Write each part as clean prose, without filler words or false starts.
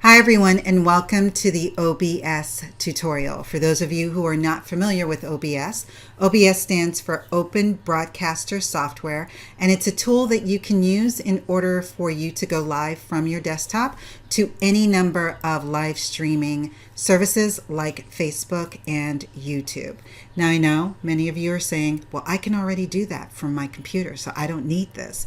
Hi everyone, and welcome to the OBS tutorial. For those of you who are not familiar with OBS, OBS stands for Open Broadcaster Software, and it's a tool that you can use in order for you to go live from your desktop to any number of live streaming services like Facebook and YouTube. Now I know many of you are saying, well, I can already do that from my computer, so I don't need this.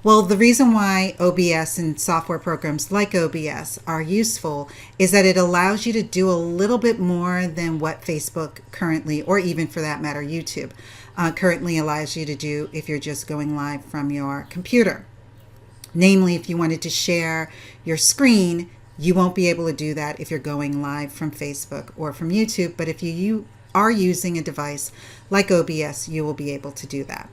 Well, the reason why OBS and software programs like OBS are useful is that it allows you to do a little bit more than what Facebook currently, or even for that matter, YouTube, currently allows you to do if you're just going live from your computer. Namely, if you wanted to share your screen, you won't be able to do that if you're going live from Facebook or from YouTube, but if you are using a device like OBS, you will be able to do that.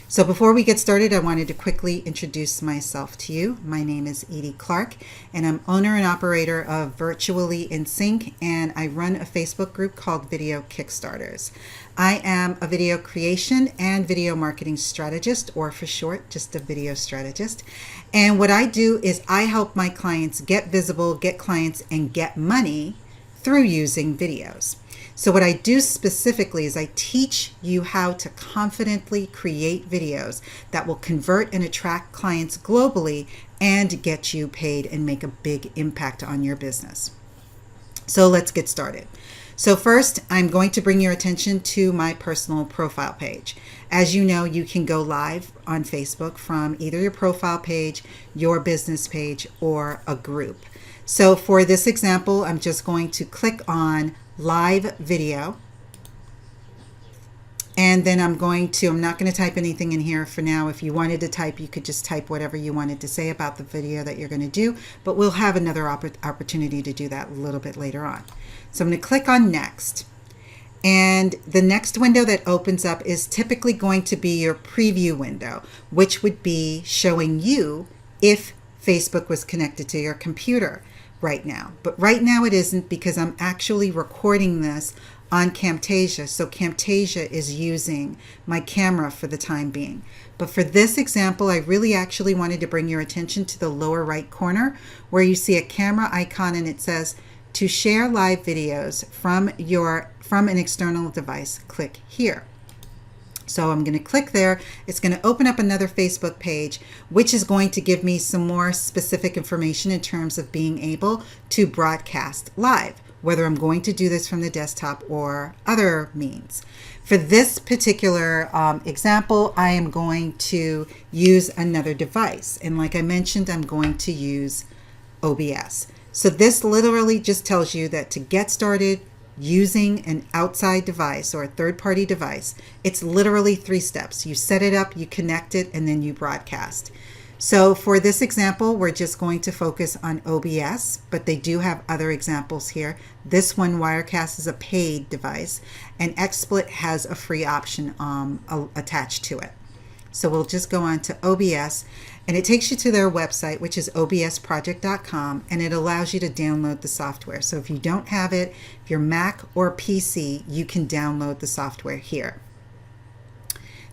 So before we get started, I wanted to quickly introduce myself to you. My name is Edie Clark, and I'm owner and operator of Virtually in Sync, and I run a Facebook group called Video Kickstarters. I am a video creation and video marketing strategist, or for short, just a video strategist. And what I do is I help my clients get visible, get clients, and get money through using videos. So what I do specifically is I teach you how to confidently create videos that will convert and attract clients globally and get you paid and make a big impact on your business. So let's get started. So first, I'm going to bring your attention to my personal profile page. As you know, you can go live on Facebook from either your profile page, your business page, or a group. So for this example, I'm just going to click on live video, and then I'm not going to type anything in here for now. If you wanted to type, you could just type whatever you wanted to say about the video that you're going to do, but we'll have another opportunity to do that a little bit later on. So I'm going to click on next, and the next window that opens up is typically going to be your preview window, which would be showing you if Facebook was connected to your computer right now. But right now it isn't, because I'm actually recording this on Camtasia. So Camtasia is using my camera for the time being. But for this example, I really actually wanted to bring your attention to the lower right corner where you see a camera icon, and it says to share live videos from an external device, click here. So I'm going to click there. It's going to open up another Facebook page, which is going to give me some more specific information in terms of being able to broadcast live, whether I'm going to do this from the desktop or other means. For this particular example, I am going to use another device. And like I mentioned, I'm going to use OBS. So this literally just tells you that to get started using an outside device or a third-party device, it's literally 3 steps. You set it up, you connect it, and then you broadcast. So for this example, we're just going to focus on OBS, but they do have other examples here. This one, Wirecast, is a paid device, and XSplit has a free option attached to it. So we'll just go on to OBS, and it takes you to their website, which is obsproject.com, and it allows you to download the software. So if you don't have it, if you're Mac or PC, you can download the software here.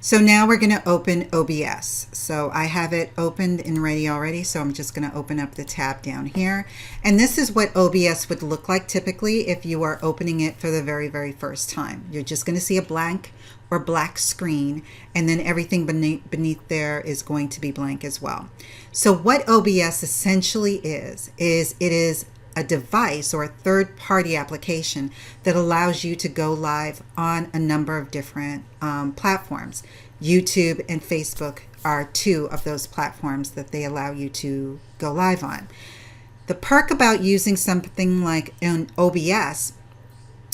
So now we're going to open OBS. So I have it opened and ready already, so I'm just going to open up the tab down here. And this is what OBS would look like typically if you are opening it for the very, very first time. You're just going to see a blank or black screen, and then everything beneath there is going to be blank as well. So what OBS essentially is it is a device or a third-party application that allows you to go live on a number of different platforms. YouTube and Facebook are 2 of those platforms that they allow you to go live on. The perk about using something like an OBS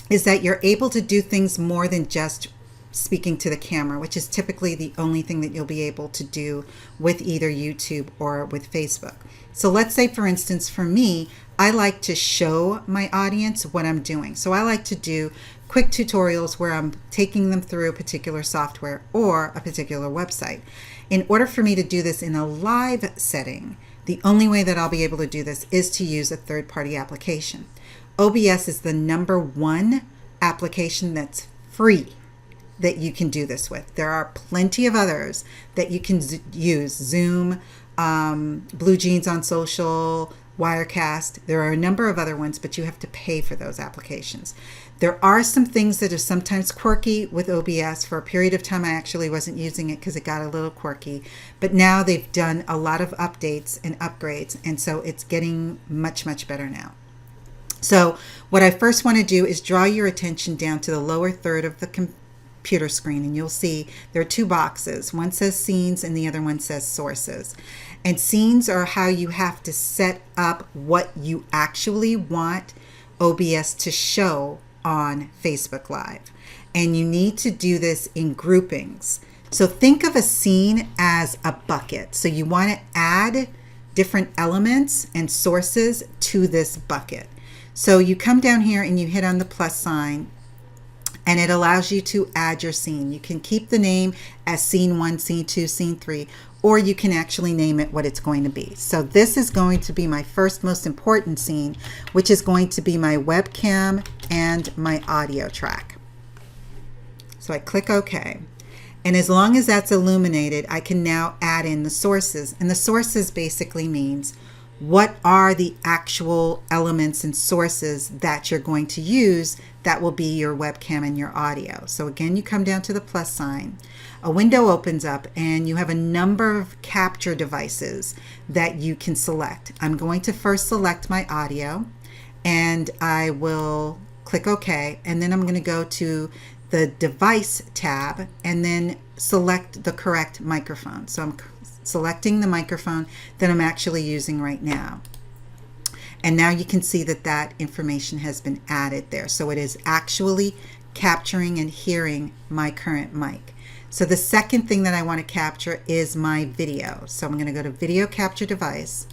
is that you're able to do things more than just speaking to the camera, which is typically the only thing that you'll be able to do with either YouTube or with Facebook. So let's say, for instance, for me, I like to show my audience what I'm doing. So I like to do quick tutorials where I'm taking them through a particular software or a particular website. In order for me to do this in a live setting, the only way that I'll be able to do this is to use a third-party application. OBS is the #1 application that's free that you can do this with. There are plenty of others that you can use. Zoom, Blue Jeans on Social, Wirecast. There are a number of other ones, but you have to pay for those applications. There are some things that are sometimes quirky with OBS. For a period of time, I actually wasn't using it because it got a little quirky. But now they've done a lot of updates and upgrades, and so it's getting much, much better now. So what I first want to do is draw your attention down to the lower third of the computer screen, and you'll see there are two boxes. One says scenes and the other one says sources. And scenes are how you have to set up what you actually want OBS to show on Facebook Live. And you need to do this in groupings. So think of a scene as a bucket. So you want to add different elements and sources to this bucket. So you come down here and you hit on the plus sign, and it allows you to add your scene. You can keep the name as scene 1, scene 2, scene 3, or you can actually name it what it's going to be. So this is going to be my first most important scene, which is going to be my webcam and my audio track. So I click OK. And as long as that's illuminated, I can now add in the sources. And the sources basically means what are the actual elements and sources that you're going to use that will be your webcam and your audio. So again, you come down to the plus sign, a window opens up, and you have a number of capture devices that you can select. I'm going to first select my audio, and I will click OK, and then I'm going to go to the device tab and then select the correct microphone. So I'm selecting the microphone that I'm actually using right now. And now you can see that that information has been added there. So it is actually capturing and hearing my current mic. So the second thing that I want to capture is my video. So I'm going to go to Video Capture Device,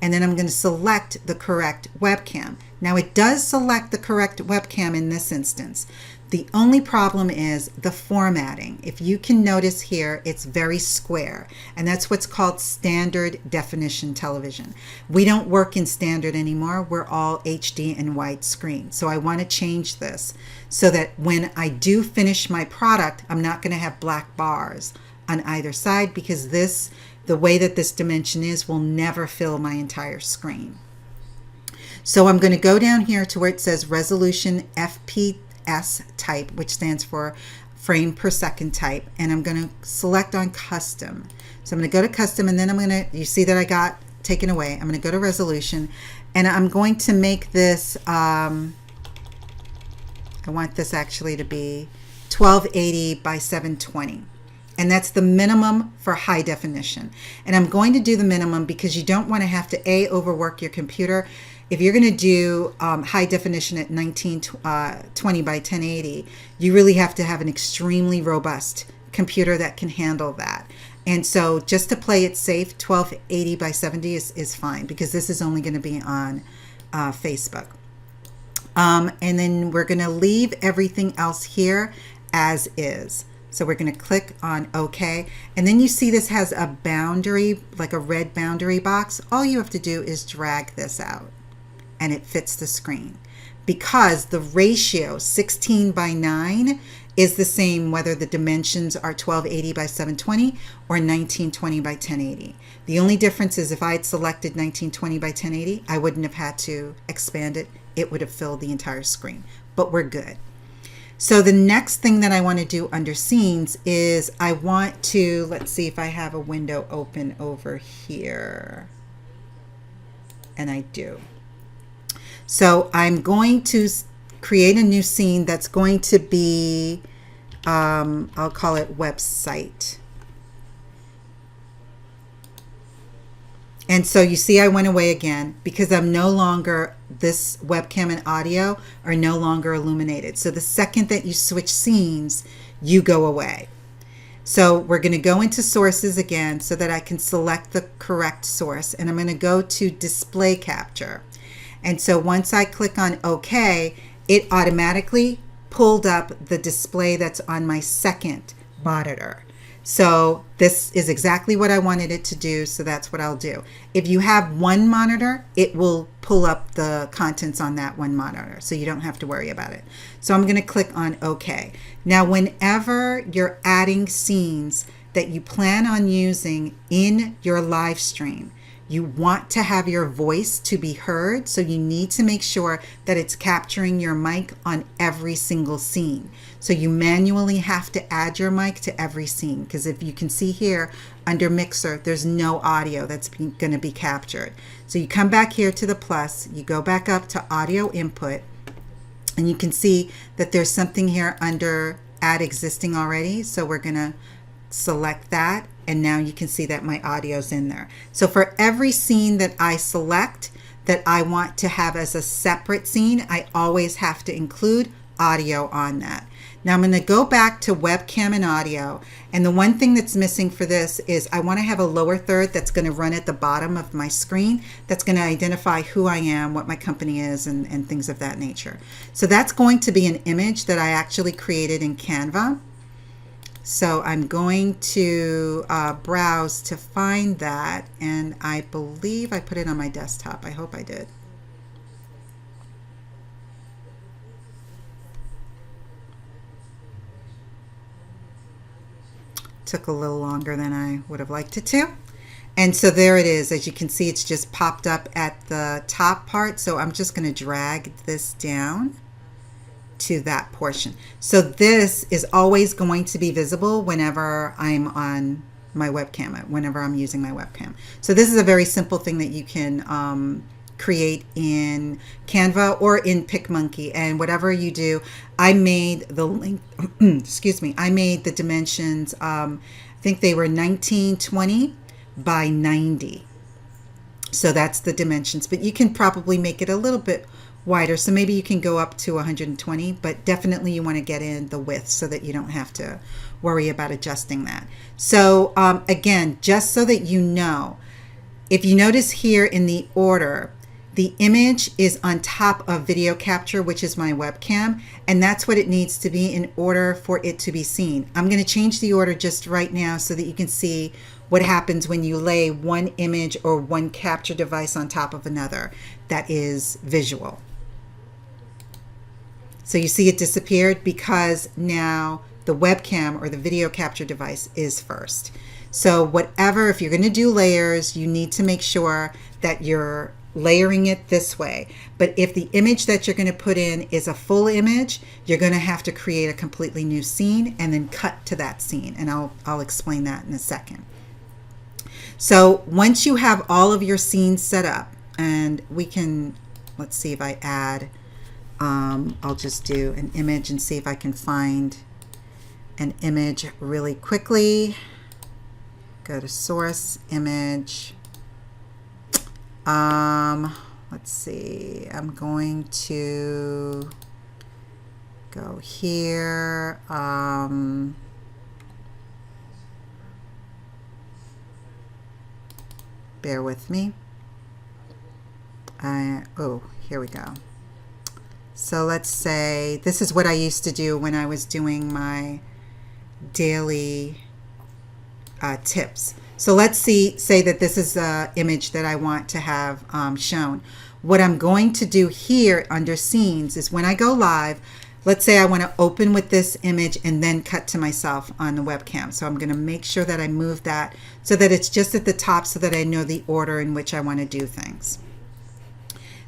and then I'm going to select the correct webcam. Now it does select the correct webcam in this instance. The only problem is the formatting. If you can notice here, it's very square, and that's what's called standard definition television. We don't work in standard anymore. We're all HD and widescreen. So I want to change this so that when I do finish my product, I'm not going to have black bars on either side, because this, the way that this dimension is, will never fill my entire screen. So I'm going to go down here to where it says resolution FPS type, which stands for frame per second type, and I'm going to select on custom. So I'm going to go to custom, and then I'm going to, you see that I got taken away. I'm going to go to resolution, and I'm going to make this, I want this actually to be 1280 by 720. And that's the minimum for high definition. And I'm going to do the minimum because you don't want to have to overwork your computer. If you're going to do high definition at 1920 by 1080, you really have to have an extremely robust computer that can handle that. And so just to play it safe, 1280 by 70 is fine, because this is only going to be on Facebook. And then we're going to leave everything else here as is. So we're going to click on OK. And then you see this has a boundary, like a red boundary box. All you have to do is drag this out, and it fits the screen, because the ratio 16 by 9 is the same whether the dimensions are 1280 by 720 or 1920 by 1080. The only difference is if I had selected 1920 by 1080, I wouldn't have had to expand it. It would have filled the entire screen, but we're good. So the next thing that I want to do under scenes is I want to, let's see if I have a window open over here. And I do. So I'm going to create a new scene that's going to be, I'll call it website. And so you see I went away again because I'm no longer, this webcam and audio are no longer illuminated. So the second that you switch scenes, you go away. So we're going to go into sources again so that I can select the correct source. And I'm going to go to display capture. And so once I click on OK, it automatically pulled up the display that's on my second monitor. So this is exactly what I wanted it to do, so that's what I'll do. If you have one monitor, it will pull up the contents on that one monitor, so you don't have to worry about it. So I'm going to click on OK. Now, whenever you're adding scenes that you plan on using in your live stream, You want to have your voice to be heard, so you need to make sure that it's capturing your mic on every single scene. So you manually have to add your mic to every scene, because if you can see here under mixer, there's no audio that's going to be captured. So you come back here to the plus, you go back up to audio input, and you can see that there's something here under add existing already. So we're going to select that, and now you can see that my audio's in there. So for every scene that I select that I want to have as a separate scene, I always have to include audio on that. Now I'm going to go back to webcam and audio, and the one thing that's missing for this is I want to have a lower third that's going to run at the bottom of my screen, that's going to identify who I am, what my company is, and things of that nature. So that's going to be an image that I actually created in Canva. So I'm going to browse to find that, and I believe I put it on my desktop. I hope I did. Took a little longer than I would have liked it to. And so there it is. As you can see, it's just popped up at the top part. So I'm just going to drag this down to that portion. So this is always going to be visible whenever I'm on my webcam, whenever I'm using my webcam. So this is a very simple thing that you can create in Canva or in PicMonkey, and whatever you do, I made the link, excuse me, I made the dimensions, I think they were 1920 by 90. So that's the dimensions, but you can probably make it a little bit wider. So maybe you can go up to 120, but definitely you want to get in the width so that you don't have to worry about adjusting that. So again, just so that you know, if you notice here in the order, the image is on top of video capture, which is my webcam, and that's what it needs to be in order for it to be seen. I'm going to change the order just right now so that you can see what happens when you lay one image or one capture device on top of another that is visual. So you see it disappeared because now the webcam or the video capture device is first. So whatever, if you're going to do layers, you need to make sure that you're layering it this way. But if the image that you're going to put in is a full image, you're going to have to create a completely new scene and then cut to that scene. And I'll explain that in a second. So once you have all of your scenes set up, and we can, let's see if I add, I'll just do an image and see if I can find an image really quickly. Go to source image. Let's see, I'm going to go here. Bear with me. Oh, here we go. So let's say this is what I used to do when I was doing my daily tips. So let's say that this is the image that I want to have shown. What I'm going to do here under scenes is when I go live, let's say I want to open with this image and then cut to myself on the webcam. So I'm going to make sure that I move that so that it's just at the top so that I know the order in which I want to do things.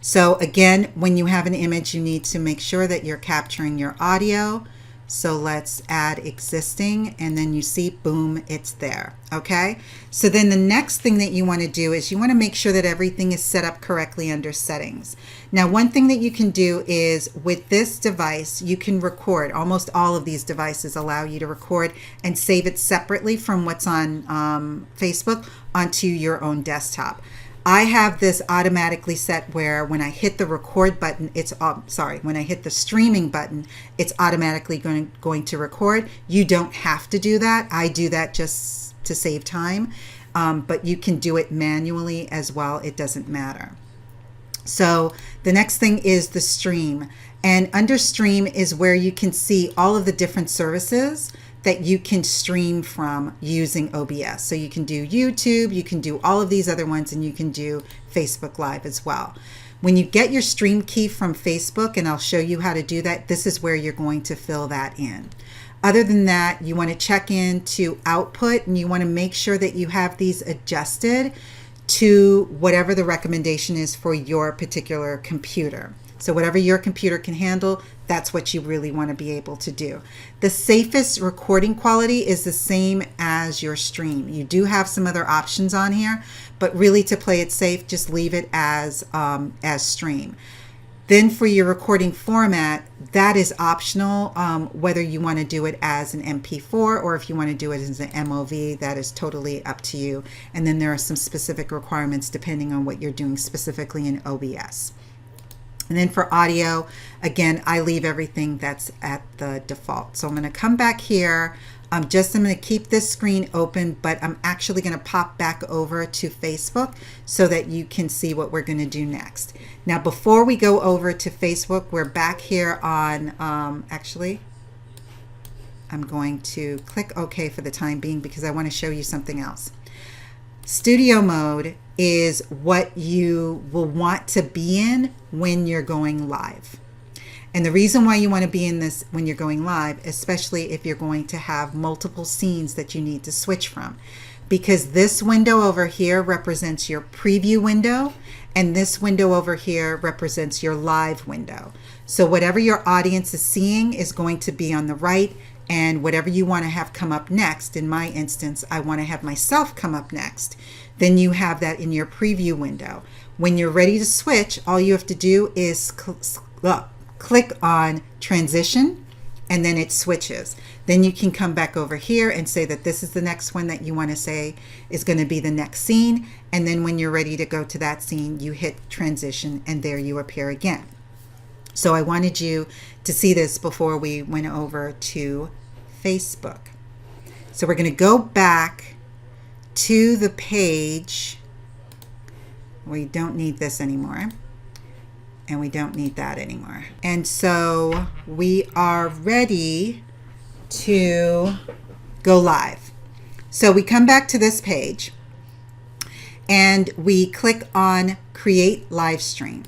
So again, when you have an image, you need to make sure that you're capturing your audio. So let's add existing, and then you see, boom, it's there. Okay. So then the next thing that you want to do is you want to make sure that everything is set up correctly under settings. Now, one thing that you can do is with this device, you can record. Almost all of these devices allow you to record and save it separately from what's on Facebook onto your own desktop. I have this automatically set where when I hit the record button, when I hit the streaming button, it's automatically going to record. You don't have to do that. I do that just to save time, but you can do it manually as well. It doesn't matter. So the next thing is the stream. And under stream is where you can see all of the different services that you can stream from using OBS. So you can do YouTube, you can do all of these other ones, and you can do Facebook Live as well. When you get your stream key from Facebook, and I'll show you how to do that, this is where you're going to fill that in. Other than that, you want to check in to output, and you want to make sure that you have these adjusted to whatever the recommendation is for your particular computer. So whatever your computer can handle, that's what you really want to be able to do. The safest recording quality is the same as your stream. You do have some other options on here, but really to play it safe, just leave it as stream. Then for your recording format, that is optional, whether you want to do it as an MP4 or if you want to do it as an MOV, that is totally up to you. And then there are some specific requirements depending on what you're doing specifically in OBS. And then for audio, again, I leave everything that's at the default. So I'm going to come back here. I'm going to keep this screen open, but I'm actually going to pop back over to Facebook so that you can see what we're going to do next. Now, before we go over to Facebook, we're back here on, actually, I'm going to click OK for the time being because I want to show you something else. Studio mode is what you will want to be in when you're going live. And the reason why you want to be in this when you're going live, especially if you're going to have multiple scenes that you need to switch from, because this window over here represents your preview window and this window over here represents your live window. So whatever your audience is seeing is going to be on the right, and whatever you want to have come up next, in my instance, I want to have myself come up next. Then you have that in your preview window. When you're ready to switch, all you have to do is click on transition and then it switches. Then you can come back over here and say that this is the next one that you want to say is going to be the next scene. And then when you're ready to go to that scene, you hit transition and there you appear again. So I wanted you to see this before we went over to Facebook. So we're going to go back to the page. We don't need this anymore. And we don't need that anymore. And so we are ready to go live. So we come back to this page and we click on Create Live Stream.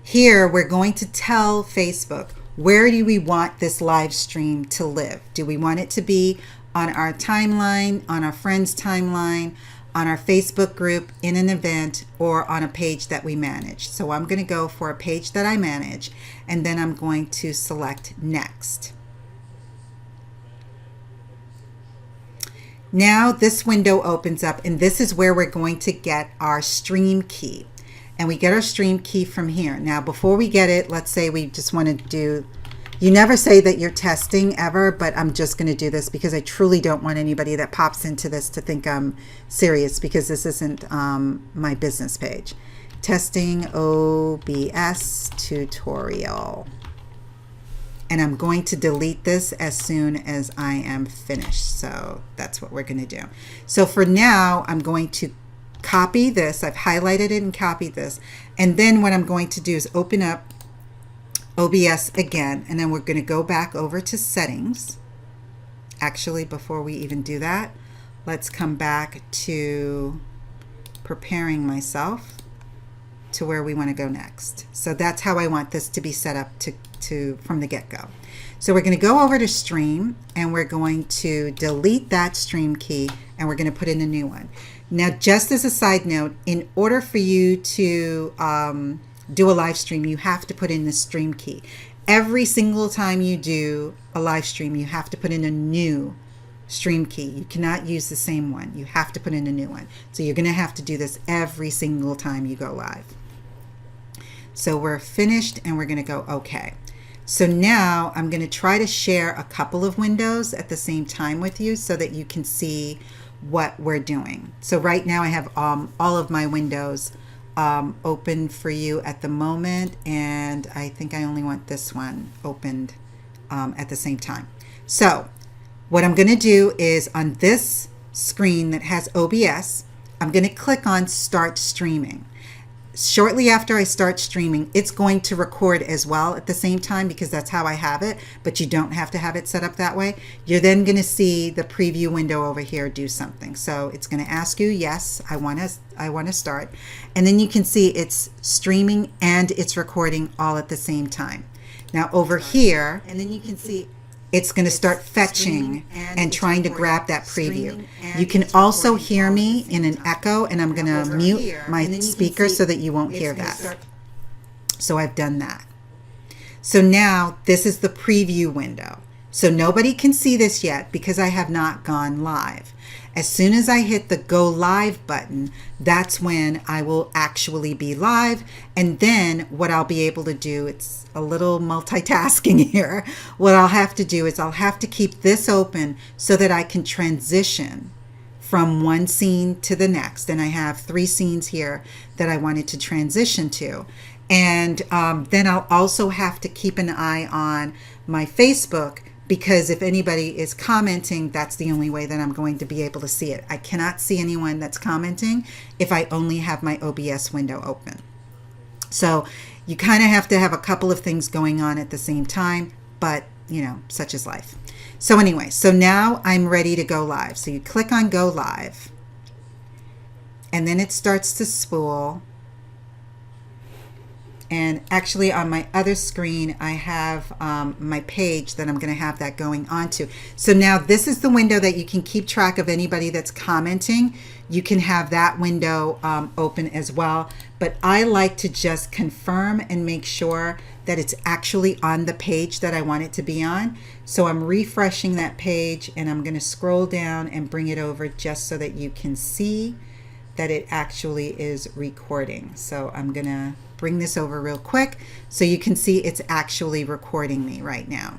Here we're going to tell Facebook, where do we want this live stream to live? Do we want it to be on our timeline, on our friend's timeline, on our Facebook group, in an event, or on a page that we manage? So I'm going to go for a page that I manage, and then I'm going to select Next. Now this window opens up, and this is where we're going to get our stream key. And we get our stream key from here. Now, before we get it, let's say we just want to do, you never say that you're testing ever, but I'm just going to do this because I truly don't want anybody that pops into this to think I'm serious, because this isn't my business page. Testing OBS tutorial. And I'm going to delete this as soon as I am finished. So that's what we're going to do. So for now, I'm going to copy this. I've highlighted it and copied this. And then what I'm going to do is open up OBS again, and then we're going to go back over to settings. Actually, before we even do that, let's come back to preparing myself to where we want to go next. So that's how I want this to be set up to from the get-go. So we're going to go over to stream, and we're going to delete that stream key, and we're going to put in a new one. Now, just as a side note, in order for you to do a live stream, you have to put in the stream key. Every single time you do a live stream, you have to put in a new stream key. You cannot use the same one. You have to put in a new one. So you're going to have to do this every single time you go live. So we're finished, and we're going to go OK. So now I'm going to try to share a couple of windows at the same time with you so that you can see what we're doing. So right now I have all of my windows open for you at the moment, and I think I only want this one opened at the same time. So what I'm going to do is, on this screen that has OBS, I'm going to click on Start Streaming. Shortly after I start streaming, it's going to record as well at the same time, because that's how I have it, but you don't have to have it set up that way. You're then going to see the preview window over here do something. So it's going to ask you, yes, I want to start. And then you can see it's streaming and it's recording all at the same time. Now over here, and then you can see it's going to start fetching and trying to grab that preview. You can also hear me in an echo, and I'm going to mute my speaker so that you won't hear that. So I've done that. So now this is the preview window. So nobody can see this yet because I have not gone live. As soon as I hit the go live button, that's when I will actually be live. And then what I'll be able to do, it's a little multitasking here. What I'll have to do is I'll have to keep this open so that I can transition from one scene to the next. And I have 3 scenes here that I wanted to transition to. And then I'll also have to keep an eye on my Facebook, because if anybody is commenting, that's the only way that I'm going to be able to see it. I cannot see anyone that's commenting if I only have my OBS window open. So you kind of have to have a couple of things going on at the same time, but you know, such is life. So anyway, so now I'm ready to go live. So you click on go live, and then it starts to spool. And actually on my other screen, I have my page that I'm going to have that going onto. So now this is the window that you can keep track of anybody that's commenting. You can have that window open as well. But I like to just confirm and make sure that it's actually on the page that I want it to be on. So I'm refreshing that page, and I'm going to scroll down and bring it over just so that you can see that it actually is recording. So I'm going to bring this over real quick so you can see it's actually recording me right now.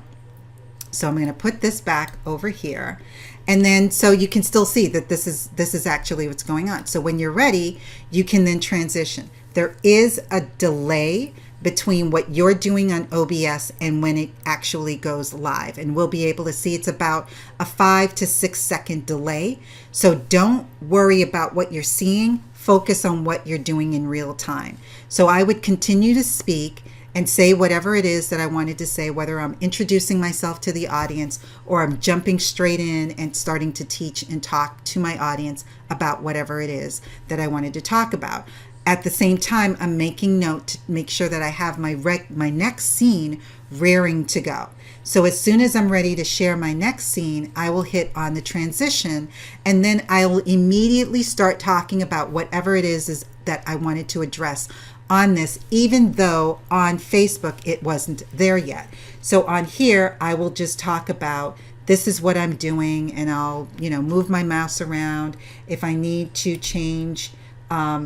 So I'm going to put this back over here, and then so you can still see that this is actually what's going on. So when you're ready, you can then transition. There is a delay between what you're doing on OBS and when it actually goes live, and we'll be able to see it's about a 5 to 6 second delay. So don't worry about what you're seeing. Focus on what you're doing in real time. So I would continue to speak and say whatever it is that I wanted to say, whether I'm introducing myself to the audience or I'm jumping straight in and starting to teach and talk to my audience about whatever it is that I wanted to talk about. At the same time, I'm making note to make sure that I have my next scene rearing to go. So as soon as I'm ready to share my next scene, I will hit on the transition, and then I will immediately start talking about whatever it is that I wanted to address on this, even though on Facebook it wasn't there yet. So on here, I will just talk about this is what I'm doing, and I'll move my mouse around. If I need to change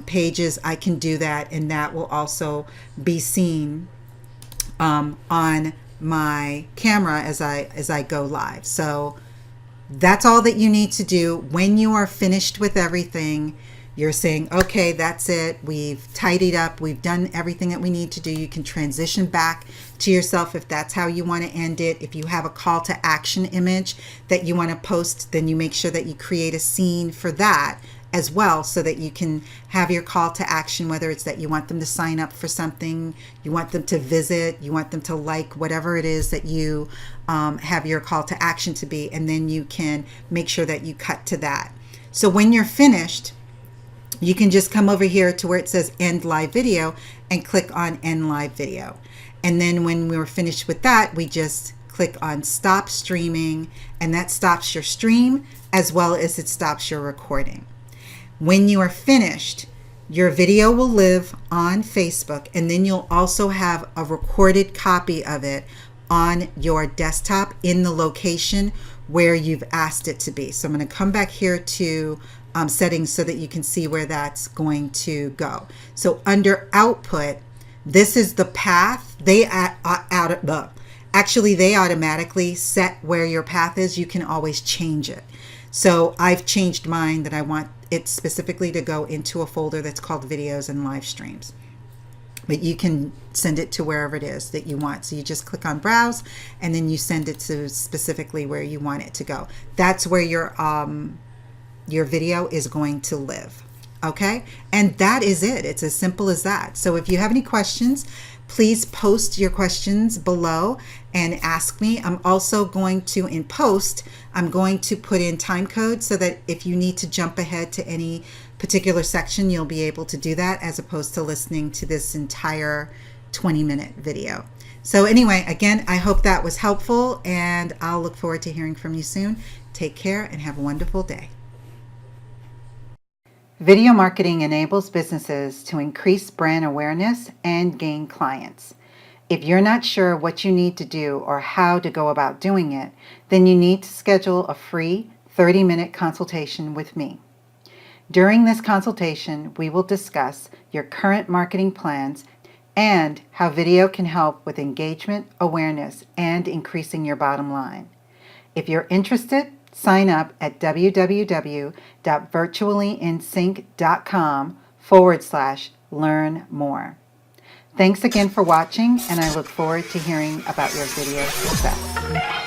pages, I can do that, and that will also be seen on my camera as I go live. So that's all that you need to do. When you are finished with everything, you're saying, okay, that's it. We've tidied up. We've done everything that we need to do. You can transition back to yourself if that's how you want to end it. If you have a call to action image that you want to post, then you make sure that you create a scene for that as well, so that you can have your call to action, whether it's that you want them to sign up for something, you want them to visit, you want them to like, whatever it is that you have your call to action to be, and then you can make sure that you cut to that. So when you're finished, you can just come over here to where it says end live video and click on end live video. And then when we're finished with that, we just click on stop streaming, and that stops your stream as well as it stops your recording. When you are finished, your video will live on Facebook, and then you'll also have a recorded copy of it on your desktop in the location where you've asked it to be. So I'm going to come back here to settings so that you can see where that's going to go. So under output, this is the path. They automatically set where your path is. You can always change it. So I've changed mine that I want it specifically to go into a folder that's called videos and live streams. But you can send it to wherever it is that you want. So you just click on browse, and then you send it to specifically where you want it to go. That's where your video is going to live. Okay, and that is it. It's as simple as that. So if you have any questions, please post your questions below and ask me. I'm also going to, in post, I'm going to put in time codes so that if you need to jump ahead to any particular section, you'll be able to do that, as opposed to listening to this entire 20-minute video. So anyway, again, I hope that was helpful, and I'll look forward to hearing from you soon. Take care and have a wonderful day. Video marketing enables businesses to increase brand awareness and gain clients. If you're not sure what you need to do or how to go about doing it, then you need to schedule a free 30-minute consultation with me. During this consultation, we will discuss your current marketing plans and how video can help with engagement, awareness, and increasing your bottom line. If you're interested, sign up at www.virtuallyinsync.com/learn more. Thanks again for watching, and I look forward to hearing about your video success.